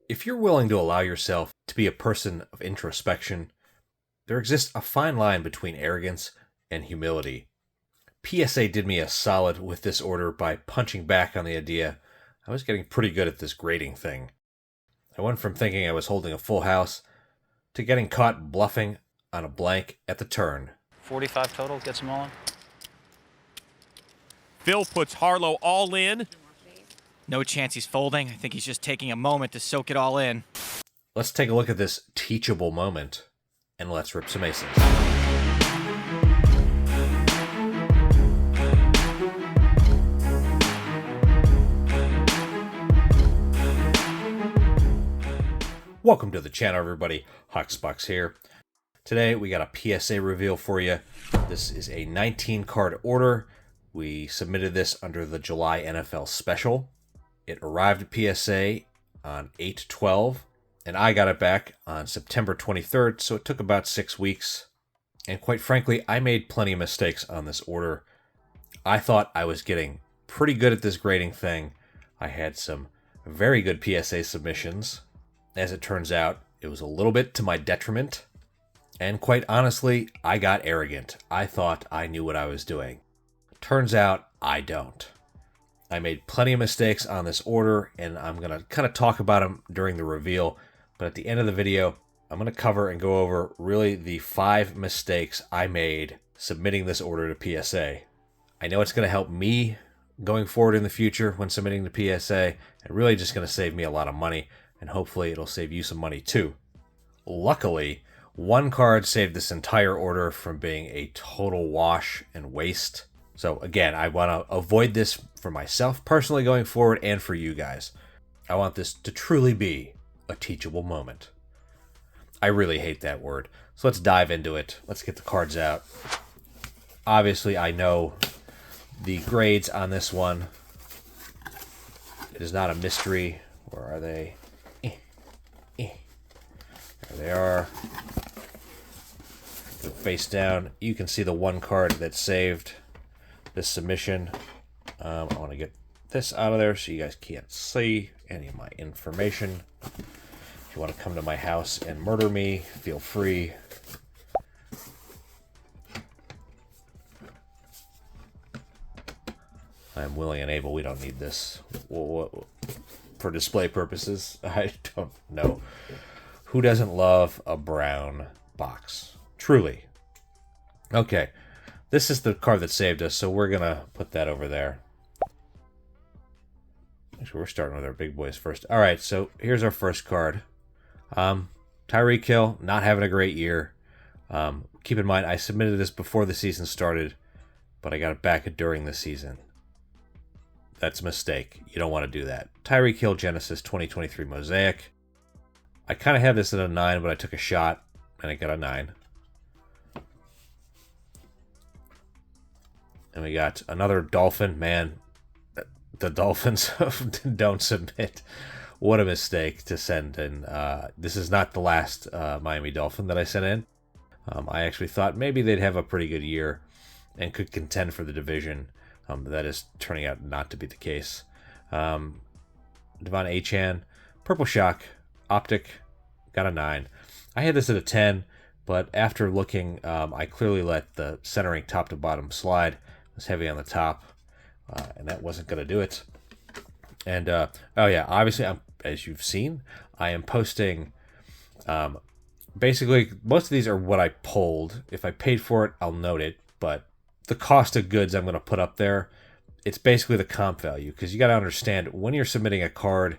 If you're willing to allow yourself to be a person of introspection, there exists a fine line between arrogance and humility. PSA did me a solid with this order by punching back on the idea I was getting pretty good at this grading thing. I went from thinking I was holding a full house to getting caught bluffing on a blank at the turn. 45 total, gets them all in. Phil puts Harlow all in. No chance he's folding. I think he's just taking a moment to soak it all in. Let's take a look at this teachable moment, and let's rip some aces. Welcome to the channel, everybody. Huxbucks here. Today we got a PSA reveal for you. This is a 19 card order. We submitted this under the July NFL Special. It arrived at PSA on 8/12, and I got it back on September 23rd, so it took about 6 weeks. And quite frankly, I made plenty of mistakes on this order. I thought I was getting pretty good at this grading thing. I had some very good PSA submissions. As it turns out, it was a little bit to my detriment. And quite honestly, I got arrogant. I thought I knew what I was doing. Turns out, I don't. I made plenty of mistakes on this order, and I'm going to kind of talk about them during the reveal. But at the end of the video, I'm going to cover and go over really the 5 mistakes I made submitting this order to PSA. I know it's going to help me going forward in the future when submitting to PSA, and really just going to save me a lot of money, and hopefully it'll save you some money too. Luckily, one card saved this entire order from being a total wash and waste. So again, I want to avoid this for myself personally going forward and for you guys. I want this to truly be a teachable moment. I really hate that word. So let's dive into it. Let's get the cards out. Obviously, I know the grades on this one. It is not a mystery. Where are they? There they are. Go face down. You can see the one card that saved this submission. I want to get this out of there so you guys can't see any of my information. If you want to come to my house and murder me, feel free. I'm willing and able. We don't need this for display purposes. I don't know. Who doesn't love a brown box? Truly. Okay. This is the card that saved us, so we're going to put that over there. Actually, we're starting with our big boys first. All right, so here's our first card. Tyreek Hill, not having a great year. Keep in mind, I submitted this before the season started, but I got it back during the season. That's a mistake. You don't want to do that. Tyreek Hill Genesis 2023 Mosaic. I kind of had this at a 9, but I took a shot, and I got a 9. And we got another Dolphin. Man, the Dolphins don't submit. What a mistake to send in. This is not the last Miami Dolphin that I sent in. I actually thought maybe they'd have a pretty good year and could contend for the division. That is turning out not to be the case. Achane, Purple Shock, Optic, got a 9. I had this at a 10, but after looking, I clearly let the centering top to bottom slide. It was heavy on the top, and that wasn't going to do it. And, oh yeah, obviously, as you've seen, I am posting, basically, most of these are what I pulled. If I paid for it, I'll note it, but the cost of goods I'm going to put up there, it's basically the comp value, because you got to understand, when you're submitting a card,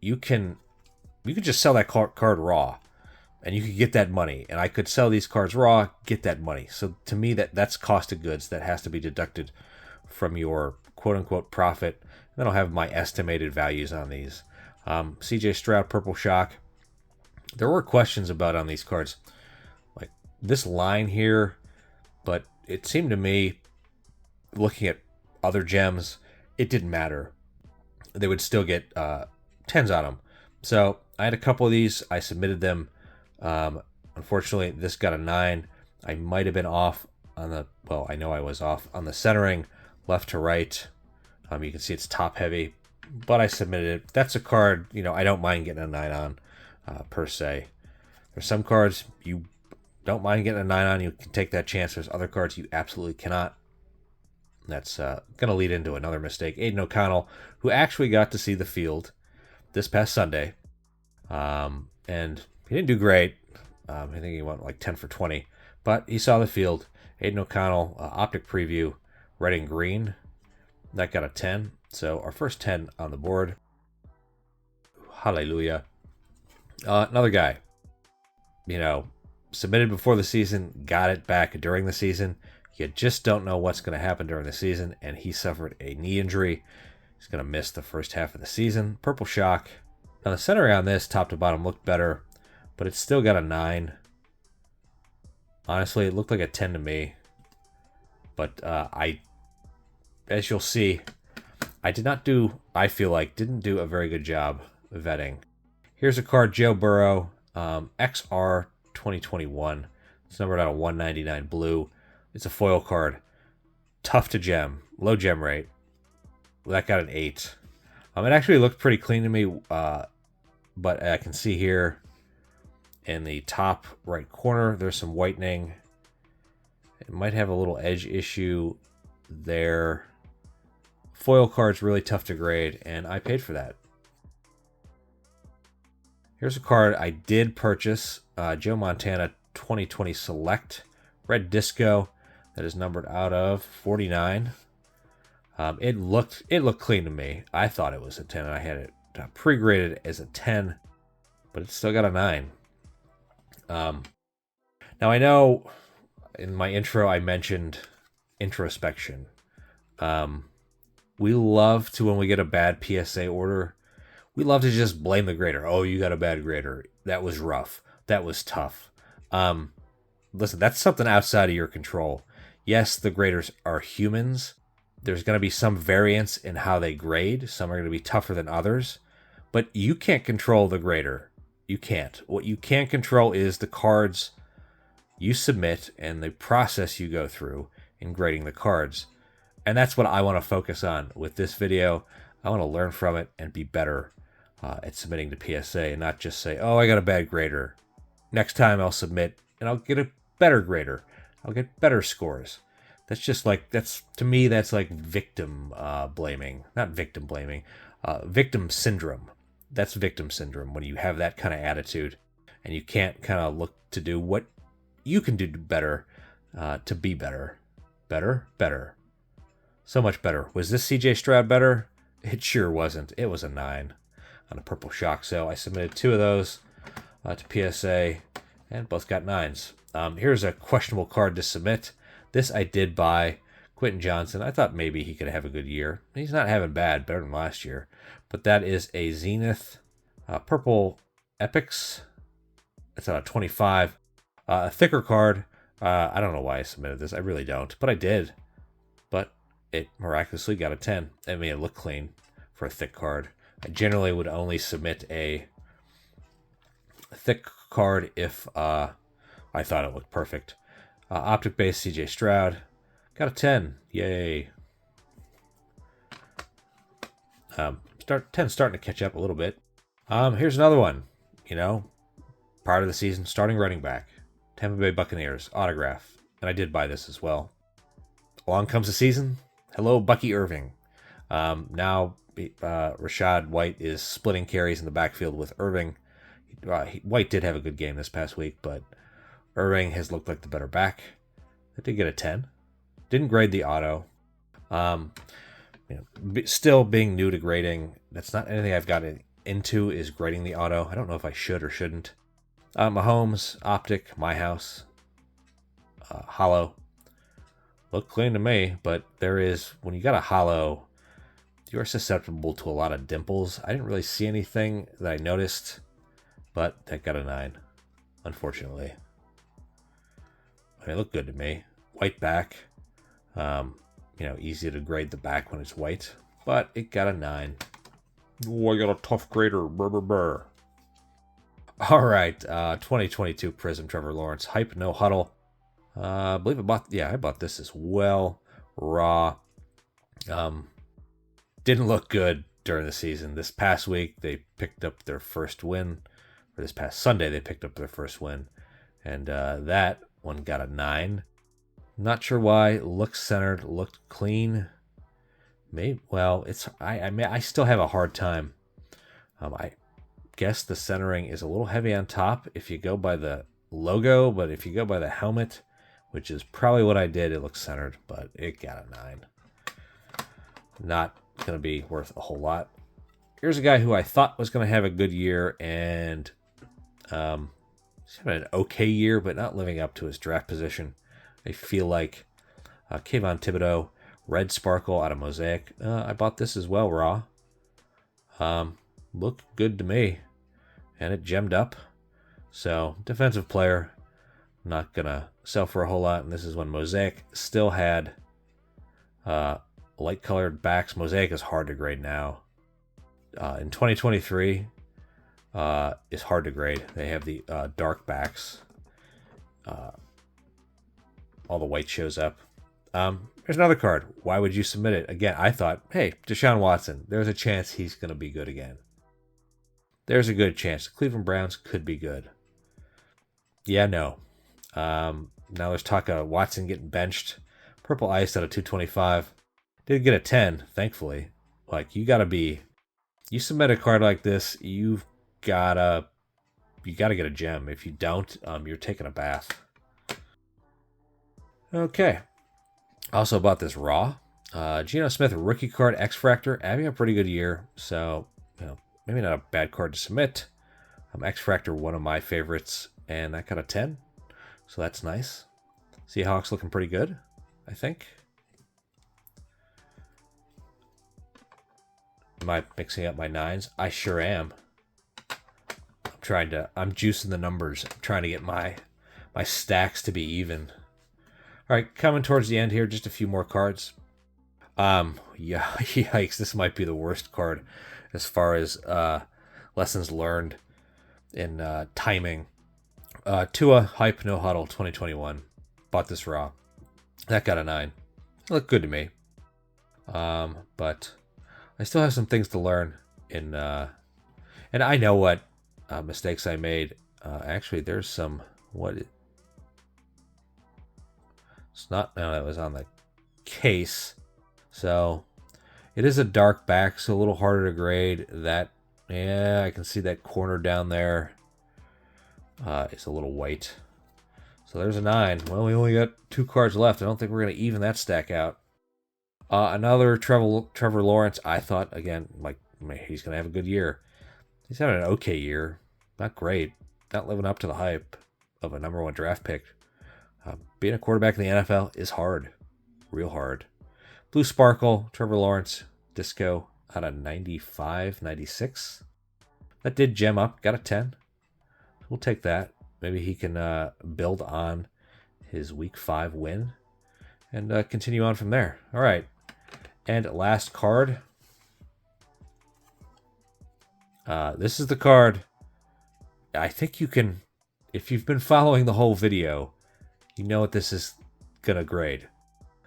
you can just sell that card raw, and you could get that money. And I could sell these cards raw, get that money. So to me, that's cost of goods that has to be deducted from your quote-unquote profit. And then I'll have my estimated values on these. CJ Stroud, Purple Shock. There were questions about on these cards, like this line here, but it seemed to me, looking at other gems, it didn't matter. They would still get 10s on them. So I had a couple of these. I submitted them. Unfortunately, this got a 9. I might have been off on the, well, I know I was off on the centering, left to right. You can see it's top heavy. but I submitted it. That's a card, I don't mind getting a 9 on, per se. There's some cards you don't mind getting a 9 on. You can take that chance. There's other cards you absolutely cannot. That's going to lead into another mistake. Aiden O'Connell, who actually got to see the field this past Sunday, and he didn't do great. I think he went like 10 for 20, but he saw the field. Aiden O'Connell, optic preview, red and green. That got a 10. So our first 10 on the board. Hallelujah. Another guy, submitted before the season, got it back during the season. You just don't know what's going to happen during the season, and he suffered a knee injury. He's going to miss the first half of the season. Purple Shock. Now, the centering on this, top to bottom, looked better, but it's still got a 9. Honestly, it looked like a 10 to me. But as you'll see, didn't do a very good job vetting. Here's a card, Joe Burrow, XR 2021. It's numbered out of 199 blue. It's a foil card. Tough to gem. Low gem rate. That got an 8. It actually looked pretty clean to me, but I can see here in the top right corner, there's some whitening. It might have a little edge issue there. Foil card's really tough to grade, and I paid for that. Here's a card I did purchase. Joe Montana 2020 Select. Red Disco. That is numbered out of 49. It looked clean to me. I thought it was a 10, and I had it pre-graded as a 10, but it's still got a 9. Now I know in my intro I mentioned introspection. We love to, when we get a bad PSA order, we love to just blame the grader. Oh, you got a bad grader. That was rough. That was tough. Listen, that's something outside of your control. Yes, the graders are humans. There's going to be some variance in how they grade. Some are going to be tougher than others. But you can't control the grader. You can't. What you can control is the cards you submit and the process you go through in grading the cards. And that's what I want to focus on with this video. I want to learn from it and be better at submitting to PSA and not just say, oh, I got a bad grader. Next time I'll submit and I'll get a better grader. I'll get better scores. To me, that's like victim blaming. Not victim blaming. Victim syndrome. That's victim syndrome, when you have that kind of attitude and you can't kind of look to do what you can do better to be better. Better. So much better. Was this CJ Stroud better? It sure wasn't. It was a 9 on a Purple Shock. So I submitted 2 of those to PSA, and both got 9s. Here's a questionable card to submit. This I did buy. Quentin Johnson. I thought maybe he could have a good year. He's not having bad, better than last year. But that is a Zenith Purple Epics. It's on a 25. A thicker card. I don't know why I submitted this. I really don't. But I did. But it miraculously got a 10. I mean, it looked clean for a thick card. I generally would only submit a thick card if I thought it looked perfect. Optic base CJ Stroud. Got a 10. Yay. 10 starting to catch up a little bit. Here's another one. Part of the season, starting running back. Tampa Bay Buccaneers. Autograph. And I did buy this as well. Along comes the season. Hello, Bucky Irving. Now, Rashad White is splitting carries in the backfield with Irving. White did have a good game this past week, but Irving has looked like the better back. I did get a 10. Didn't grade the auto. Still being new to grading, that's not anything I've gotten into, is grading the auto. I don't know if I should or shouldn't. Mahomes, Optic, My House, Hollow. Look clean to me, but when you got a hollow, you're susceptible to a lot of dimples. I didn't really see anything that I noticed, but that got a 9, unfortunately. It looked good to me. White back. Easy to grade the back when it's white, but it got a 9. Oh, I got a tough grader. Brr. All right, 2022 Prism Trevor Lawrence Hype No Huddle. I believe I bought this as well. Raw. Didn't look good. during the season. This past week, they picked up their first win. Or this past Sunday, they picked up their first win. And that one got a 9. Not sure why. Looked centered, looked clean. Maybe, well, it's I still have a hard time. I guess the centering is a little heavy on top if you go by the logo, but if you go by the helmet, which is probably what I did, it looks centered, but it got a 9. Not going to be worth a whole lot. Here's a guy who I thought was going to have a good year, and he's having an okay year, but not living up to his draft position. I feel like Kayvon Thibodeau, Red Sparkle out of Mosaic. I bought this as well, raw. Looked good to me, and it gemmed up. So, defensive player, not going to sell for a whole lot, and this is when Mosaic still had light-colored backs. Mosaic is hard to grade now. In 2023, is hard to grade. They have the dark backs. All the white shows up. Here's another card. Why would you submit it? Again, I thought, hey, Deshaun Watson, there's a chance he's going to be good again. There's a good chance. The Cleveland Browns could be good. Yeah, no. Now there's talk of Watson getting benched. Purple Ice out of 225. Did get a 10, thankfully. Like, you submit a card like this, you gotta get a gem. If you don't, you're taking a bath. Okay. Also bought this raw. Geno Smith rookie card X-Fractor, having a pretty good year, so maybe not a bad card to submit. X-Fractor, one of my favorites, and that got a 10, so that's nice. Seahawks looking pretty good, I think. Am I mixing up my 9s? I sure am. I'm juicing the numbers. I'm trying to get my stacks to be even. All right, coming towards the end here, just a few more cards. Yeah, yikes, this might be the worst card as far as lessons learned in timing. Tua Hype No Huddle 2021. Bought this raw. That got a 9. It looked good to me. But I still have some things to learn and I know what mistakes I made. Actually, there's some it's not. No, that was on the case. So it is a dark back, so a little harder to grade. That, yeah, I can see that corner down there. It's a little white. So there's a 9. Well, we only got 2 cards left. I don't think we're going to even that stack out. Another Trevor Lawrence. I thought, again, like, he's going to have a good year. He's having an okay year. Not great. Not living up to the hype of a number 1 draft pick. Being a quarterback in the NFL is hard. Real hard. Blue Sparkle, Trevor Lawrence, Disco out of 95, 96. That did gem up. Got a 10. We'll take that. Maybe he can build on his Week 5 win and continue on from there. All right. And last card. This is the card. I think you can, if you've been following the whole video, you know what this is going to grade.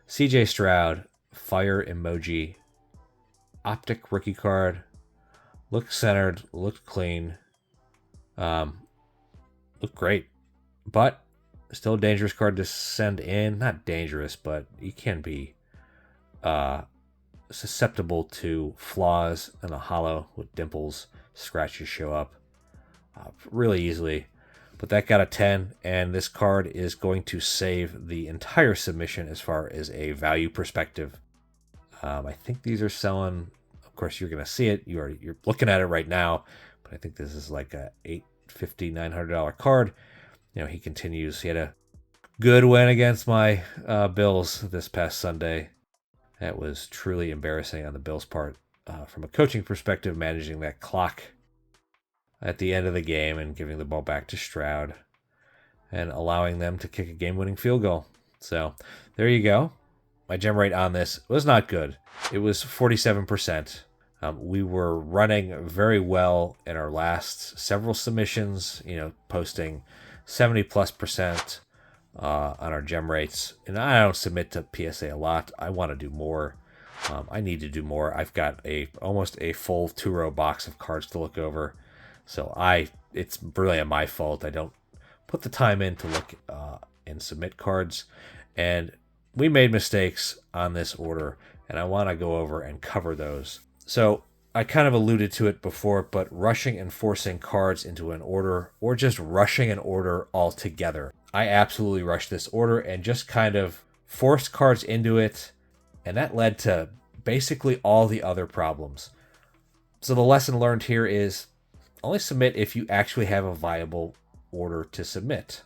CJ Stroud, fire emoji, optic rookie card. Looked centered, looked clean. Looked great. But still a dangerous card to send in. Not dangerous, but you can be susceptible to flaws in a hollow with dimples. Scratches show up really easily. But that got a 10, and this card is going to save the entire submission as far as a value perspective. I think these are selling. Of course, you're going to see it. You're looking at it right now, but I think this is like a $850, $900 card. He continues. He had a good win against my Bills this past Sunday. That was truly embarrassing on the Bills' part. From a coaching perspective, managing that clock at the end of the game and giving the ball back to Stroud and allowing them to kick a game-winning field goal. So there you go. My gem rate on this was not good. It was 47%. We were running very well in our last several submissions, posting 70+% on our gem rates. And I don't submit to PSA a lot. I want to do more. I need to do more. I've got almost a full 2-row box of cards to look over. So it's really my fault. I don't put the time in to look and submit cards. And we made mistakes on this order, and I want to go over and cover those. So I kind of alluded to it before, but rushing and forcing cards into an order, or just rushing an order altogether. I absolutely rushed this order and just kind of forced cards into it, and that led to basically all the other problems. So the lesson learned here is only submit if you actually have a viable order to submit.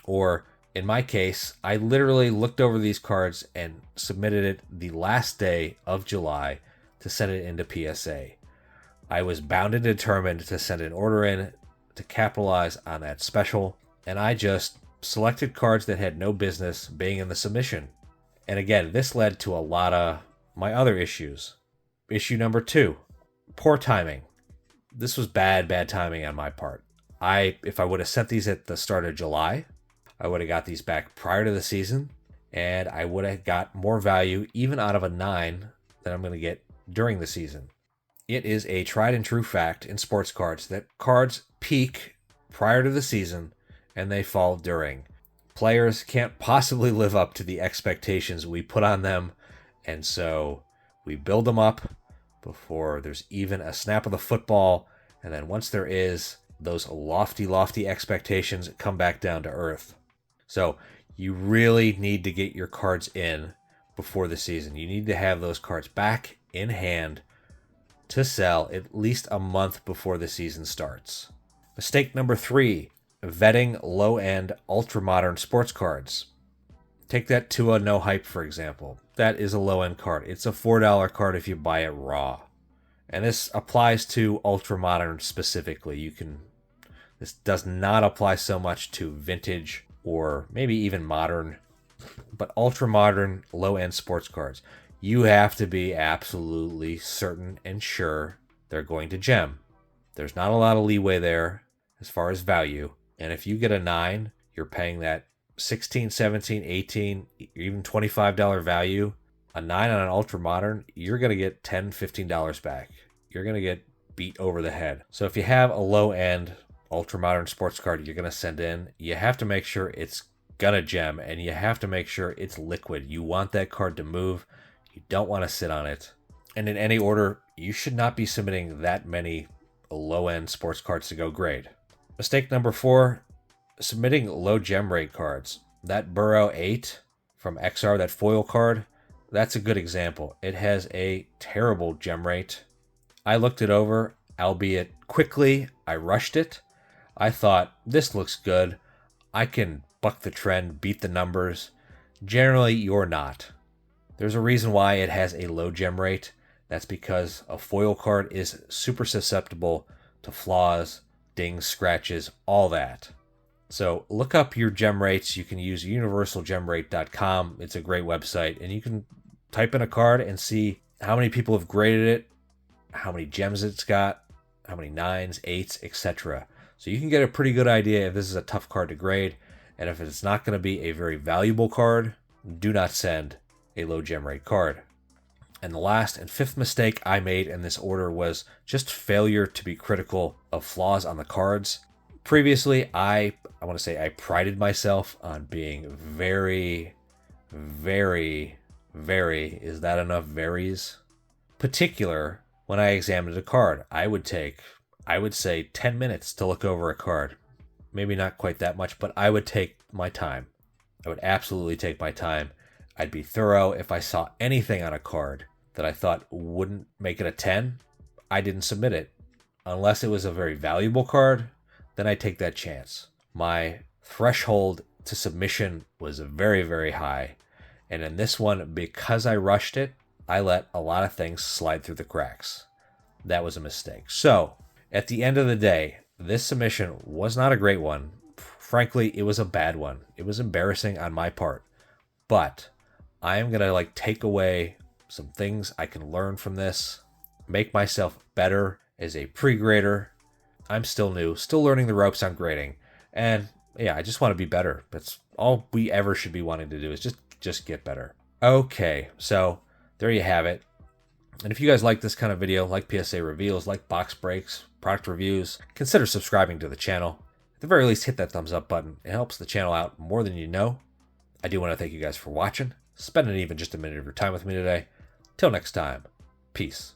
Or in my case, I literally looked over these cards and submitted it the last day of July to send it into PSA. I was bound and determined to send an order in to capitalize on that special, and I just selected cards that had no business being in the submission. And again, this led to a lot of my other issues. Issue number 2, poor timing. This was bad timing on my part. If I would have sent these at the start of July, I would have got these back prior to the season, and I would have got more value even out of a 9 than I'm going to get during the season. It is a tried and true fact in sports cards that cards peak prior to the season and they fall during. Players can't possibly live up to the expectations we put on them, and so we build them up before there's even a snap of the football, and then once there is, those lofty expectations come back down to earth. So you really need to get your cards in before the season. You need to have those cards back in hand to sell at least a month before the season starts. Mistake number 3, vetting low-end ultra-modern sports cards. Take that to a No Hype, for example. That is a low-end card. It's a $4 card if you buy it raw. And this applies to ultra-modern specifically. This does not apply so much to vintage or maybe even modern, but ultra-modern low-end sports cards. You have to be absolutely certain and sure they're going to gem. There's not a lot of leeway there as far as value. And if you get a 9, you're paying that $16, $17, $18, even $25 value. A 9 on an ultra modern, you're going to get $10, $15 back. You're going to get beat over the head. So if you have a low end ultra modern sports card you're going to send in, you have to make sure it's going to gem, and you have to make sure it's liquid. You want that card to move. You don't want to sit on it. And in any order, you should not be submitting that many low end sports cards to go grade. Mistake number 4, submitting low gem rate cards. That Burrow 8 from XR, that foil card, that's a good example. It has a terrible gem rate. I looked it over, albeit quickly. I rushed it. I thought, this looks good. I can buck the trend, beat the numbers. Generally, you're not. There's a reason why it has a low gem rate. That's because a foil card is super susceptible to flaws, dings, scratches, all that. So look up your gem rates. You can use universalgemrate.com. It's a great website, and you can type in a card and see how many people have graded it, how many gems it's got, how many 9s, 8s, etc. So you can get a pretty good idea if this is a tough card to grade, and if it's not going to be a very valuable card, do not send a low gem rate card. And the last and 5th mistake I made in this order was just failure to be critical of flaws on the cards. Previously, I want to say I prided myself on being very, is that enough varies? Particular when I examined a card. I would say 10 minutes to look over a card. Maybe not quite that much, but I would take my time. I would absolutely take my time. I'd be thorough. If I saw anything on a card that I thought wouldn't make it a 10, I didn't submit it. Unless it was a very valuable card, then I'd take that chance. My threshold to submission was very, very high. And in this one, because I rushed it, I let a lot of things slide through the cracks. That was a mistake. So, at the end of the day, this submission was not a great one. Frankly, it was a bad one. It was embarrassing on my part. But I am going to take away some things I can learn from this, make myself better as a pre-grader. I'm still new, still learning the ropes on grading. And yeah, I just want to be better. That's all we ever should be wanting to do, is just get better. Okay, so there you have it. And if you guys like this kind of video, like PSA reveals, like box breaks, product reviews, consider subscribing to the channel. At the very least, hit that thumbs up button. It helps the channel out more than you know. I do want to thank you guys for watching, spending even just a minute of your time with me today. Till next time, peace.